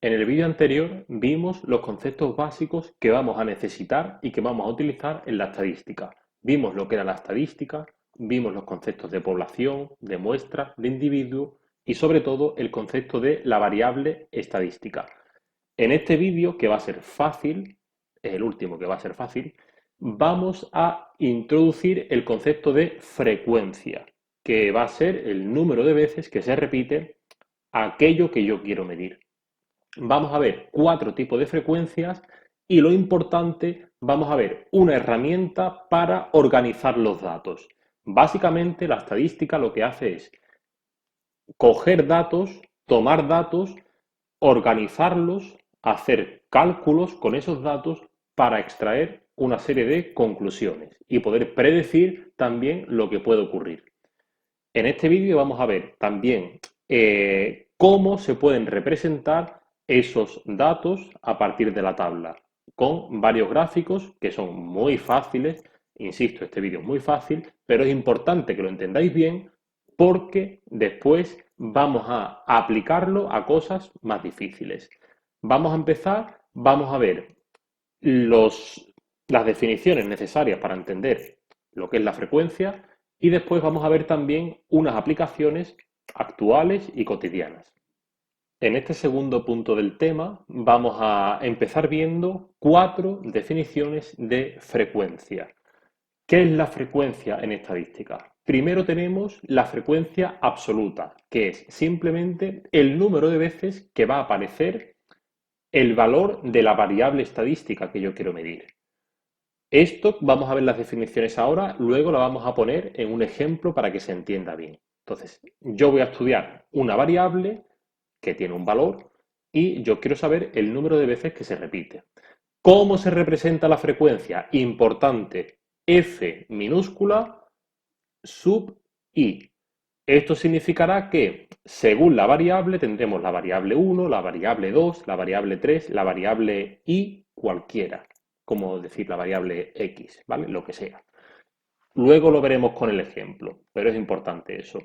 En el vídeo anterior vimos los conceptos básicos que vamos a necesitar y que vamos a utilizar en la estadística. Vimos lo que era la estadística, vimos los conceptos de población, de muestra, de individuo y sobre todo el concepto de la variable estadística. En este vídeo, que va a ser fácil, es el último que va a ser fácil, vamos a introducir el concepto de frecuencia, que va a ser el número de veces que se repite aquello que yo quiero medir. Vamos a ver 4 tipos de frecuencias y lo importante, vamos a ver una herramienta para organizar los datos. Básicamente, la estadística lo que hace es coger datos, tomar datos, organizarlos, hacer cálculos con esos datos para extraer una serie de conclusiones y poder predecir también lo que puede ocurrir. En este vídeo vamos a ver también cómo se pueden representar esos datos a partir de la tabla, con varios gráficos que son muy fáciles. Insisto, este vídeo es muy fácil, pero es importante que lo entendáis bien porque después vamos a aplicarlo a cosas más difíciles. Vamos a empezar, vamos a ver las definiciones necesarias para entender lo que es la frecuencia y después vamos a ver también unas aplicaciones actuales y cotidianas. En este segundo punto del tema vamos a empezar viendo 4 definiciones de frecuencia. ¿Qué es la frecuencia en estadística? Primero tenemos la frecuencia absoluta, que es simplemente el número de veces que va a aparecer el valor de la variable estadística que yo quiero medir. Esto vamos a ver las definiciones ahora, luego la vamos a poner en un ejemplo para que se entienda bien. Entonces, yo voy a estudiar una variable que tiene un valor y yo quiero saber el número de veces que se repite. ¿Cómo se representa la frecuencia? Importante, F minúscula sub I. Esto significará que según la variable tendremos la variable 1, la variable 2, la variable 3, la variable I, cualquiera, como decir la variable X, ¿vale? Lo que sea. Luego lo veremos con el ejemplo, pero es importante eso.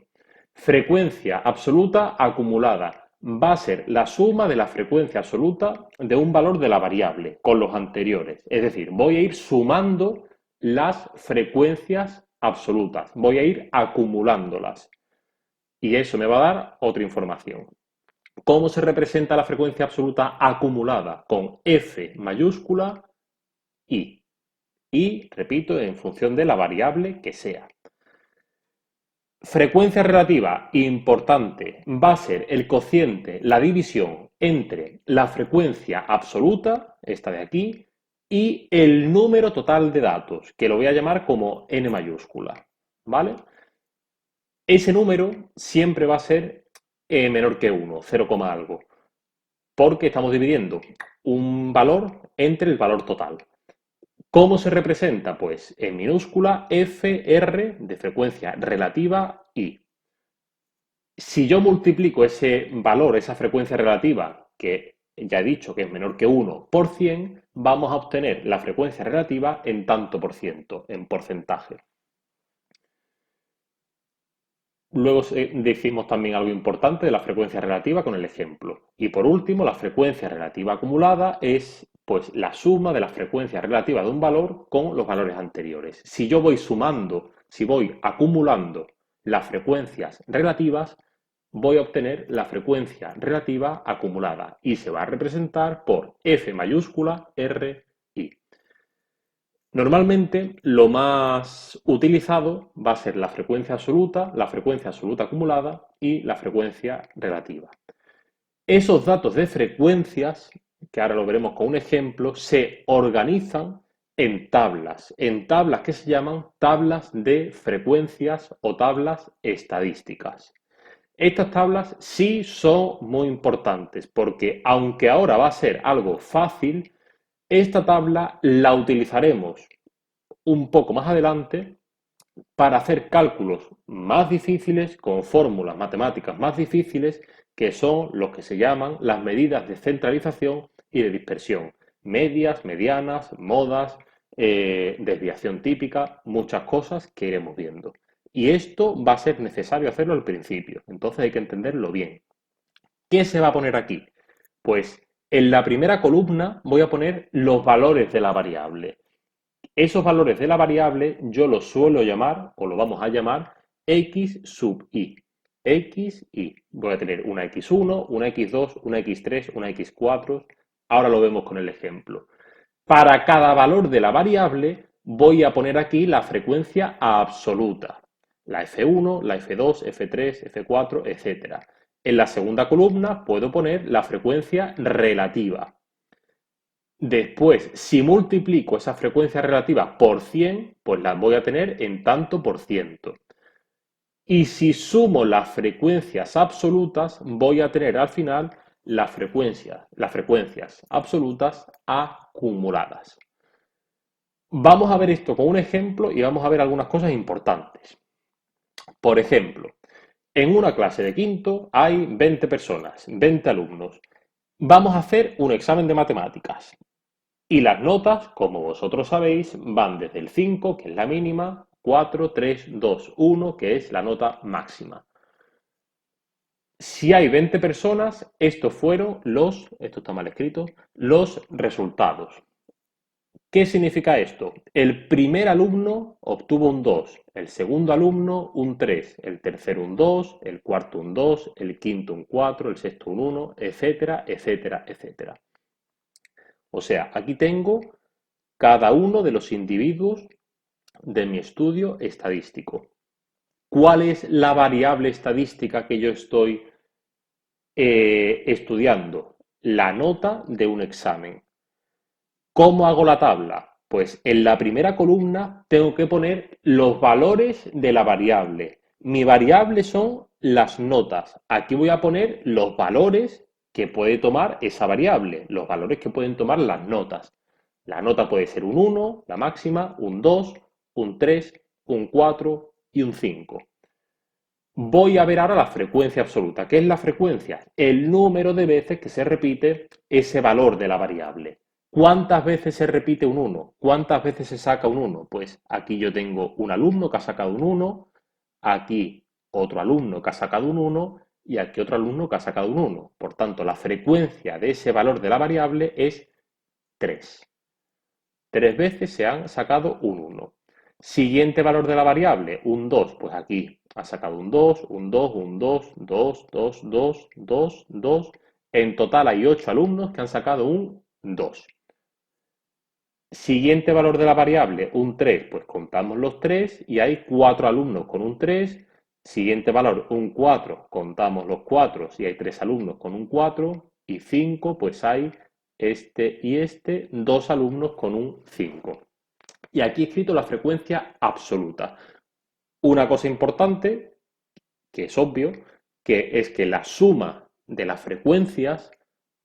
Frecuencia absoluta acumulada va a ser la suma de la frecuencia absoluta de un valor de la variable con los anteriores. Es decir, voy a ir sumando las frecuencias absolutas, voy a ir acumulándolas. Y eso me va a dar otra información. ¿Cómo se representa la frecuencia absoluta acumulada? Con F mayúscula I. Y, repito, en función de la variable que sea. Frecuencia relativa, importante, va a ser el cociente, la división entre la frecuencia absoluta, esta de aquí, y el número total de datos, que lo voy a llamar como n mayúscula, ¿vale? Ese número siempre va a ser menor que 1, 0, algo, porque estamos dividiendo un valor entre el valor total. ¿Cómo se representa? Pues en minúscula FR de frecuencia relativa I. Si yo multiplico ese valor, esa frecuencia relativa, que ya he dicho que es menor que 1 por 100, vamos a obtener la frecuencia relativa en tanto por ciento, en porcentaje. Luego decimos también algo importante de la frecuencia relativa con el ejemplo. Y por último, la frecuencia relativa acumulada es pues la suma de las frecuencias relativas de un valor con los valores anteriores. Si yo voy sumando, si voy acumulando las frecuencias relativas, voy a obtener la frecuencia relativa acumulada y se va a representar por F mayúscula R I. Normalmente lo más utilizado va a ser la frecuencia absoluta acumulada y la frecuencia relativa. Esos datos de frecuencias, que ahora lo veremos con un ejemplo, se organizan en tablas que se llaman tablas de frecuencias o tablas estadísticas. Estas tablas sí son muy importantes porque aunque ahora va a ser algo fácil, esta tabla la utilizaremos un poco más adelante para hacer cálculos más difíciles con fórmulas matemáticas más difíciles que son los que se llaman las medidas de centralización y de dispersión. Medias, medianas, modas, desviación típica, muchas cosas que iremos viendo. Y esto va a ser necesario hacerlo al principio, entonces hay que entenderlo bien. ¿Qué se va a poner aquí? Pues En la primera columna voy a poner los valores de la variable. Esos valores de la variable yo los suelo llamar, o lo vamos a llamar, x sub i. X, y. Voy a tener una x1, una x2, una x3, una x4. Ahora lo vemos con el ejemplo. Para cada valor de la variable voy a poner aquí la frecuencia absoluta. La F1, la F2, F3, F4, etc. En la segunda columna puedo poner la frecuencia relativa. Después, si multiplico esa frecuencia relativa por 100, pues la voy a tener en tanto por ciento. Y si sumo las frecuencias absolutas, voy a tener al final las frecuencias absolutas acumuladas. Vamos a ver esto con un ejemplo y vamos a ver algunas cosas importantes. Por ejemplo, en una clase de quinto hay 20 personas, 20 alumnos. Vamos a hacer un examen de matemáticas. Y las notas, como vosotros sabéis, van desde el 5, que es la mínima, 4, 3, 2, 1, que es la nota máxima. Si hay 20 personas, estos fueron esto está mal escrito, los resultados. ¿Qué significa esto? El primer alumno obtuvo un 2, el segundo alumno un 3, el tercero un 2, el cuarto un 2, el quinto un 4, el sexto un 1, etcétera, etcétera, etcétera. O sea, aquí tengo cada uno de los individuos de mi estudio estadístico. ¿Cuál es la variable estadística que yo estoy estudiando? La nota de un examen. ¿Cómo hago la tabla? Pues en la primera columna tengo que poner los valores de la variable. Mi variable son las notas. Aquí voy a poner los valores que puede tomar esa variable, los valores que pueden tomar las notas. La nota puede ser un 1, la máxima, un 2, un 3, un 4 y un 5. Voy a ver ahora la frecuencia absoluta. ¿Qué es la frecuencia? El número de veces que se repite ese valor de la variable. ¿Cuántas veces se repite un 1? ¿Cuántas veces se saca un 1? Pues aquí yo tengo un alumno que ha sacado un 1, aquí otro alumno que ha sacado un 1 y aquí otro alumno que ha sacado un 1. Por tanto, la frecuencia de ese valor de la variable es 3. 3 veces se han sacado un 1. Siguiente valor de la variable, un 2. Pues aquí ha sacado un 2, un 2, un 2, 2, 2, 2, 2, 2. En total hay 8 alumnos que han sacado un 2. Siguiente valor de la variable, un 3. Pues contamos los 3 y hay 4 alumnos con un 3. Siguiente valor, un 4. Contamos los 4 y hay 3 alumnos con un 4. Y 5, pues hay este y este, 2 alumnos con un 5. Y aquí he escrito la frecuencia absoluta. Una cosa importante, que es obvio, que es que la suma de las frecuencias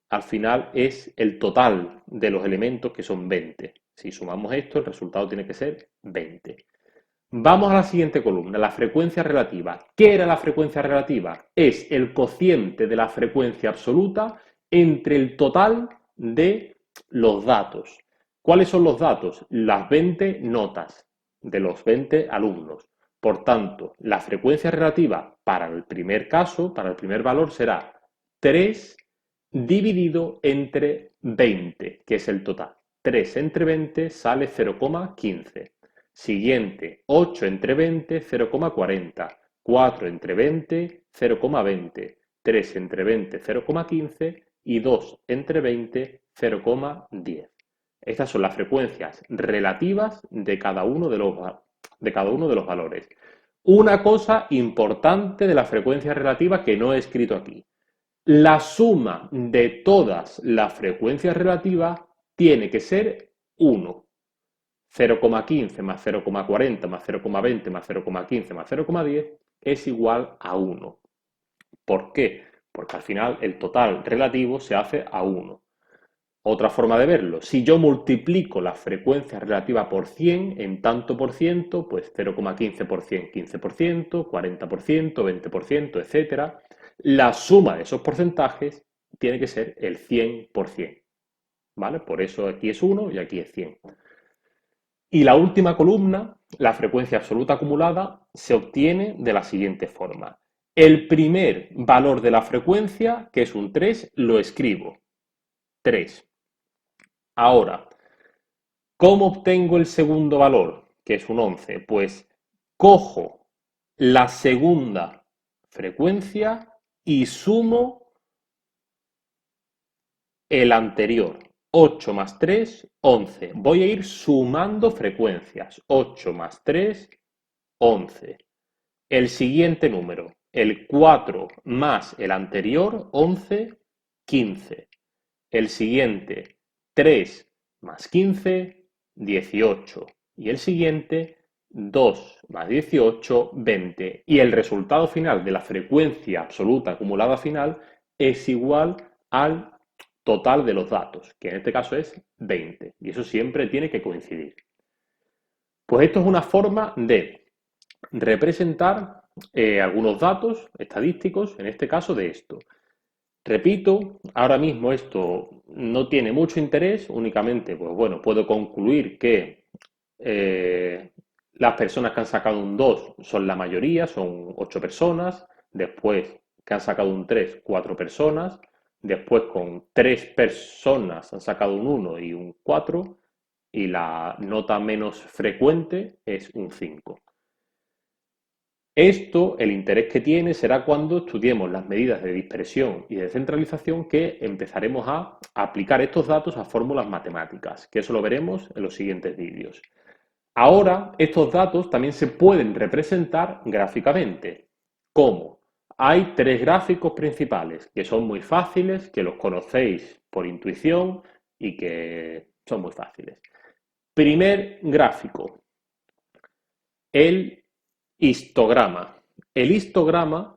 al final es el total de los elementos, que son 20. Si sumamos esto, el resultado tiene que ser 20. Vamos a la siguiente columna, la frecuencia relativa. ¿Qué era la frecuencia relativa? Es el cociente de la frecuencia absoluta entre el total de los datos. ¿Cuáles son los datos? Las 20 notas de los 20 alumnos. Por tanto, la frecuencia relativa para el primer caso, para el primer valor, será 3 dividido entre 20, que es el total. 3 entre 20 sale 0,15. Siguiente, 8 entre 20, 0,40. 4 entre 20, 0,20. 3 entre 20, 0,15. Y 2 entre 20, 0,10. Estas son las frecuencias relativas de cada uno de los valores. Una cosa importante de la frecuencia relativa que no he escrito aquí. La suma de todas las frecuencias relativas tiene que ser 1. 0,15 más 0,40 más 0,20 más 0,15 más 0,10 es igual a 1. ¿Por qué? Porque al final el total relativo se hace a 1. Otra forma de verlo, si yo multiplico la frecuencia relativa por 100 en tanto por ciento, pues 0,15 por 100, 15%, 40%, 20%, etc. La suma de esos porcentajes tiene que ser el 100%. ¿Vale? Por eso aquí es 1 y aquí es 100. Y la última columna, la frecuencia absoluta acumulada, se obtiene de la siguiente forma. El primer valor de la frecuencia, que es un 3, lo escribo. 3. Ahora, ¿cómo obtengo el segundo valor, que es un 11? Pues cojo la segunda frecuencia y sumo el anterior. 8 más 3, 11. Voy a ir sumando frecuencias. 8 más 3, 11. El siguiente número, el 4 más el anterior, 11, 15. El siguiente, 3 más 15, 18. Y el siguiente, 2 más 18, 20. Y el resultado final de la frecuencia absoluta acumulada final es igual al total de los datos, que en este caso es 20. Y eso siempre tiene que coincidir. Pues esto es una forma de representar algunos datos estadísticos, en este caso de esto. Repito, ahora mismo esto no tiene mucho interés, únicamente, pues bueno, puedo concluir que las personas que han sacado un 2 son la mayoría, son 8 personas, después que han sacado un 3, 4 personas, después con 3 personas han sacado un 1 y un 4, y la nota menos frecuente es un 5. Esto, el interés que tiene será cuando estudiemos las medidas de dispersión y de centralización, que empezaremos a aplicar estos datos a fórmulas matemáticas, que eso lo veremos en los siguientes vídeos. Ahora, estos datos también se pueden representar gráficamente. ¿Cómo? Hay tres gráficos principales que son muy fáciles, que los conocéis por intuición y que son muy fáciles. Primer gráfico, el histograma. El histograma,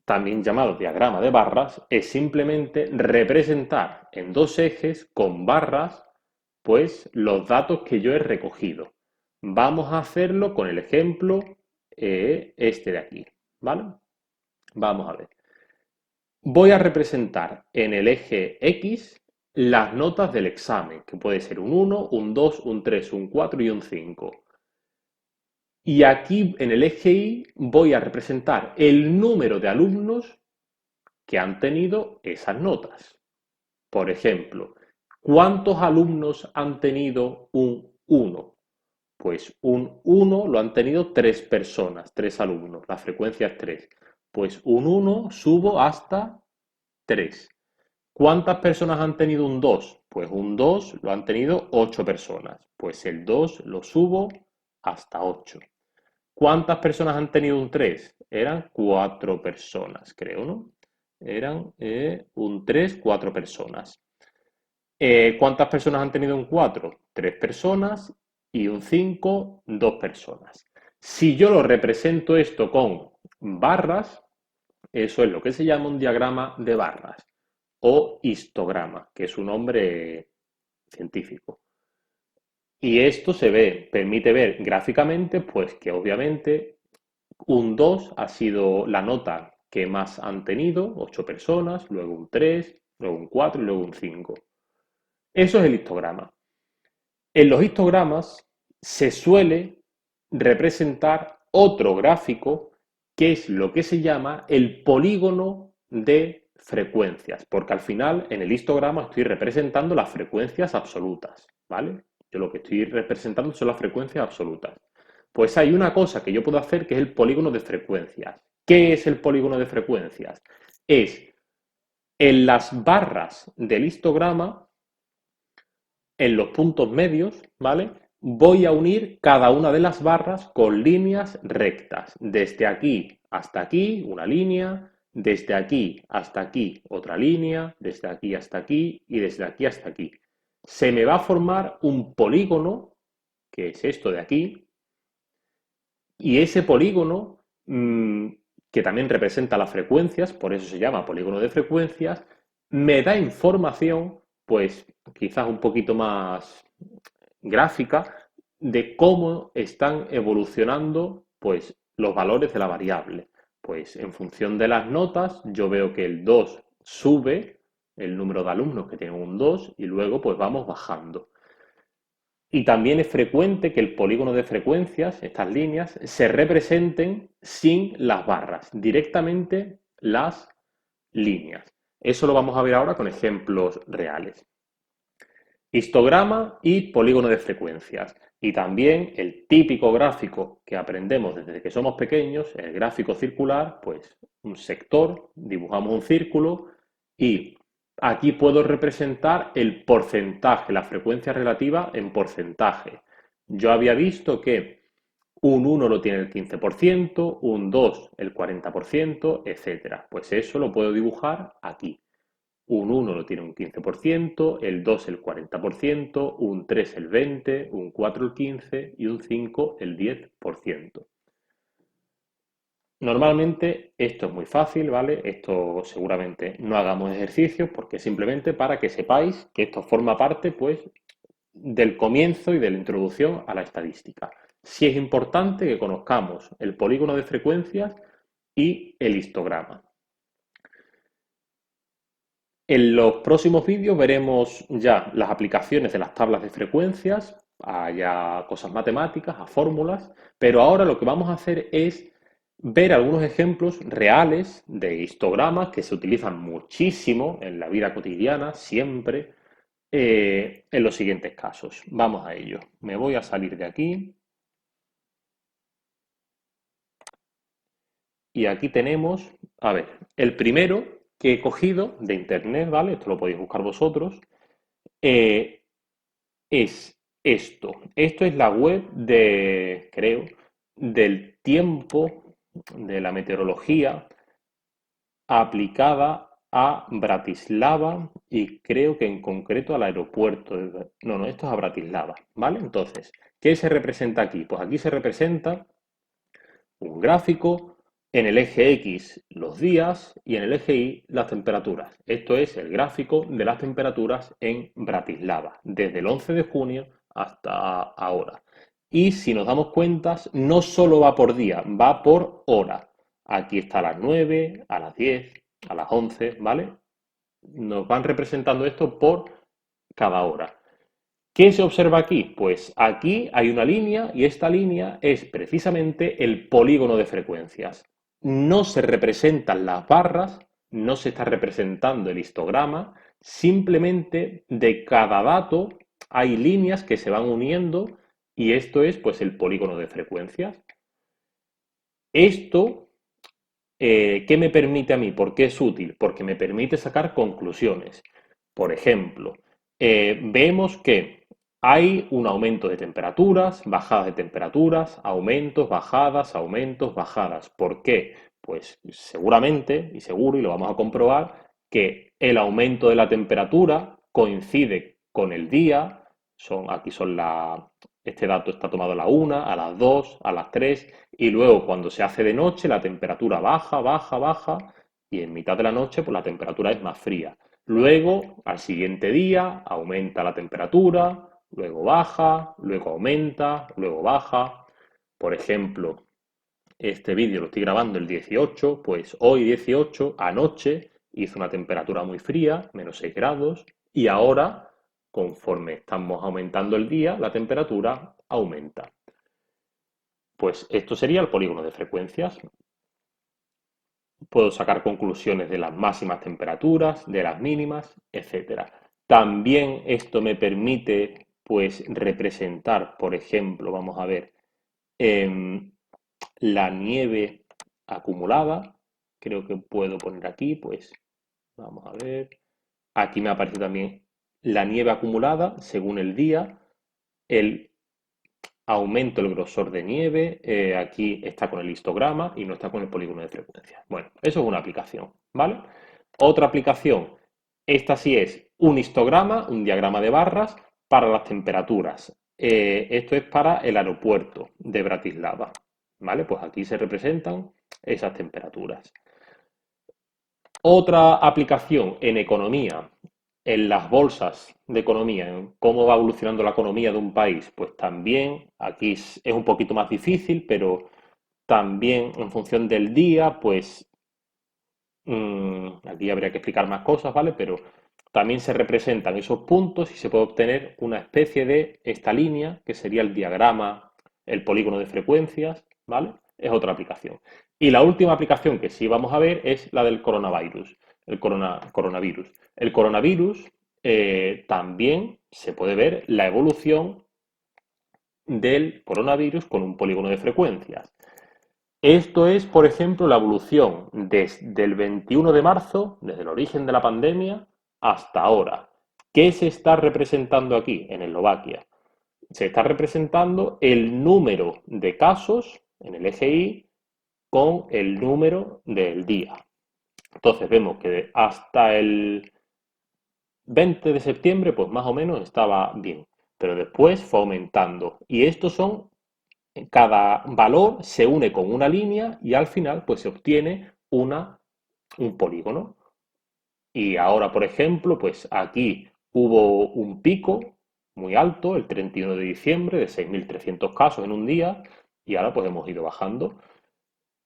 también llamado diagrama de barras, es simplemente representar en dos ejes con barras, pues, los datos que yo he recogido. Vamos a hacerlo con el ejemplo este de aquí, ¿vale? Vamos a ver. Voy a representar en el eje X las notas del examen, que puede ser un 1, un 2, un 3, un 4 y un 5. Y aquí en el eje Y voy a representar el número de alumnos que han tenido esas notas. Por ejemplo, ¿cuántos alumnos han tenido un 1? Pues un 1 lo han tenido 3 personas, 3 alumnos. La frecuencia es 3. Pues un 1 subo hasta 3. ¿Cuántas personas han tenido un 2? Pues un 2 lo han tenido 8 personas. Pues el 2 lo subo hasta 8. ¿Cuántas personas han tenido un 3? Eran 4 personas, creo, ¿no? Eran un 3, 4 personas. ¿Cuántas personas han tenido un 4? 3 personas, y un 5, 2 personas. Si yo lo represento esto con barras, eso es lo que se llama un diagrama de barras o histograma, que es un nombre científico. Y esto permite ver gráficamente, pues que obviamente un 2 ha sido la nota que más han tenido, 8 personas, luego un 3, luego un 4 y luego un 5. Eso es el histograma. En los histogramas se suele representar otro gráfico, que es lo que se llama el polígono de frecuencias, porque al final en el histograma estoy representando las frecuencias absolutas, ¿vale? Yo lo que estoy representando son las frecuencias absolutas. Pues hay una cosa que yo puedo hacer, que es el polígono de frecuencias. ¿Qué es el polígono de frecuencias? Es en las barras del histograma, en los puntos medios, ¿vale? Voy a unir cada una de las barras con líneas rectas. Desde aquí hasta aquí, una línea. Desde aquí hasta aquí, otra línea. Desde aquí hasta aquí y desde aquí hasta aquí. Se me va a formar un polígono, que es esto de aquí, y ese polígono, que también representa las frecuencias, por eso se llama polígono de frecuencias, me da información, pues quizás un poquito más gráfica, de cómo están evolucionando, pues, los valores de la variable. Pues en función de las notas, yo veo que el 2 sube el número de alumnos que tienen un 2 y luego pues vamos bajando. Y también es frecuente que el polígono de frecuencias, estas líneas, se representen sin las barras, directamente las líneas. Eso lo vamos a ver ahora con ejemplos reales. Histograma y polígono de frecuencias. Y también el típico gráfico que aprendemos desde que somos pequeños, el gráfico circular, pues un sector, dibujamos un círculo y aquí puedo representar el porcentaje, la frecuencia relativa en porcentaje. Yo había visto que un 1 lo tiene el 15%, un 2 el 40%, etcétera. Pues eso lo puedo dibujar aquí. Un 1 lo tiene un 15%, el 2 el 40%, un 3 el 20%, un 4 el 15% y un 5 el 10%. Normalmente esto es muy fácil, ¿vale? Esto seguramente no hagamos ejercicios porque simplemente para que sepáis que esto forma parte, pues, del comienzo y de la introducción a la estadística. Sí es importante que conozcamos el polígono de frecuencias y el histograma. En los próximos vídeos veremos ya las aplicaciones de las tablas de frecuencias, a ya cosas matemáticas, a fórmulas, pero ahora lo que vamos a hacer es ver algunos ejemplos reales de histogramas que se utilizan muchísimo en la vida cotidiana, siempre, en los siguientes casos. Vamos a ello. Me voy a salir de aquí y aquí tenemos, a ver, el primero que he cogido de internet, ¿vale? Esto lo podéis buscar vosotros. eh, es esto. Esto es la web de, creo, del tiempo, de la meteorología aplicada a Bratislava y creo que en concreto al aeropuerto. No, no, esto es a Bratislava, ¿vale? Entonces, ¿qué se representa aquí? Pues aquí se representa un gráfico, en el eje X los días y en el eje Y las temperaturas. Esto es el gráfico de las temperaturas en Bratislava, desde el 11 de junio hasta ahora. Y si nos damos cuenta, no solo va por día, va por hora. Aquí está a las 9, a las 10, a las 11, ¿vale? Nos van representando esto por cada hora. ¿Qué se observa aquí? Pues aquí hay una línea y esta línea es precisamente el polígono de frecuencias. No se representan las barras, no se está representando el histograma, simplemente de cada dato hay líneas que se van uniendo y esto es pues el polígono de frecuencias. Esto, ¿qué me permite a mí? ¿Por qué es útil? Porque me permite sacar conclusiones. Por ejemplo, vemos que hay un aumento de temperaturas, bajadas de temperaturas, aumentos, bajadas. ¿Por qué? Pues seguramente, y seguro, y lo vamos a comprobar, que el aumento de la temperatura coincide con el día, aquí son este dato está tomado a la 1, a las 2, a las 3, y luego cuando se hace de noche la temperatura baja, baja, baja, y en mitad de la noche pues la temperatura es más fría. Luego, al siguiente día, aumenta la temperatura, luego baja, luego aumenta, luego baja. Por ejemplo, este vídeo lo estoy grabando el 18, pues hoy 18, anoche, hizo una temperatura muy fría, menos 6 grados, y ahora, conforme estamos aumentando el día, la temperatura aumenta. Pues esto sería el polígono de frecuencias. Puedo sacar conclusiones de las máximas temperaturas, de las mínimas, etcétera. También esto me permite, pues, representar, por ejemplo, vamos a ver, la nieve acumulada. Creo que puedo poner aquí, pues, vamos a ver. Aquí me aparece también la nieve acumulada según el día, el aumento el grosor de nieve, aquí está con el histograma y no está con el polígono de frecuencia. Bueno, eso es una aplicación, ¿vale? Otra aplicación, esta sí es un histograma, un diagrama de barras para las temperaturas. Esto es para el aeropuerto de Bratislava, ¿vale? Pues aquí se representan esas temperaturas. Otra aplicación en economía, en las bolsas de economía, en cómo va evolucionando la economía de un país, pues también aquí es un poquito más difícil, pero también en función del día, pues aquí habría que explicar más cosas, ¿vale? Pero también se representan esos puntos y se puede obtener una especie de esta línea, que sería el diagrama, el polígono de frecuencias, ¿vale? Es otra aplicación. Y la última aplicación que sí vamos a ver es la del coronavirus. coronavirus. El coronavirus también se puede ver la evolución del coronavirus con un polígono de frecuencias. Esto es, por ejemplo, la evolución desde el 21 de marzo, desde el origen de la pandemia, hasta ahora. ¿Qué se está representando aquí en Eslovaquia? Se está representando el número de casos en el eje Y con el número del día. Entonces vemos que hasta el 20 de septiembre, pues más o menos estaba bien, pero después fue aumentando. Y estos son, cada valor se une con una línea y al final pues se obtiene un polígono. Y ahora, por ejemplo, pues aquí hubo un pico muy alto, el 31 de diciembre, de 6.300 casos en un día, y ahora pues hemos ido bajando.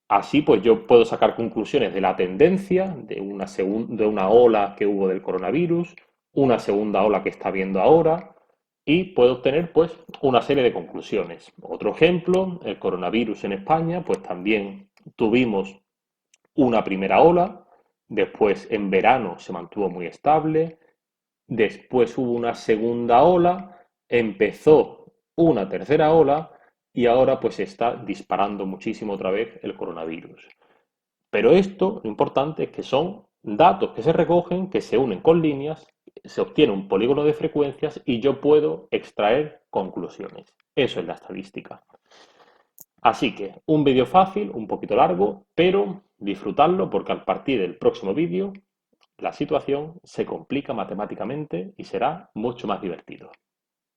Así pues yo puedo sacar conclusiones de la tendencia, de una ola que hubo del coronavirus, una segunda ola que está viendo ahora, y puedo obtener pues una serie de conclusiones. Otro ejemplo, el coronavirus en España, pues también tuvimos una primera ola, después en verano se mantuvo muy estable, después hubo una segunda ola, empezó una tercera ola y ahora pues se está disparando muchísimo otra vez el coronavirus. Pero esto, lo importante es que son datos que se recogen, que se unen con líneas, se obtiene un polígono de frecuencias y yo puedo extraer conclusiones. Eso es la estadística. Así que un vídeo fácil, un poquito largo, pero disfrutarlo porque a partir del próximo vídeo la situación se complica matemáticamente y será mucho más divertido.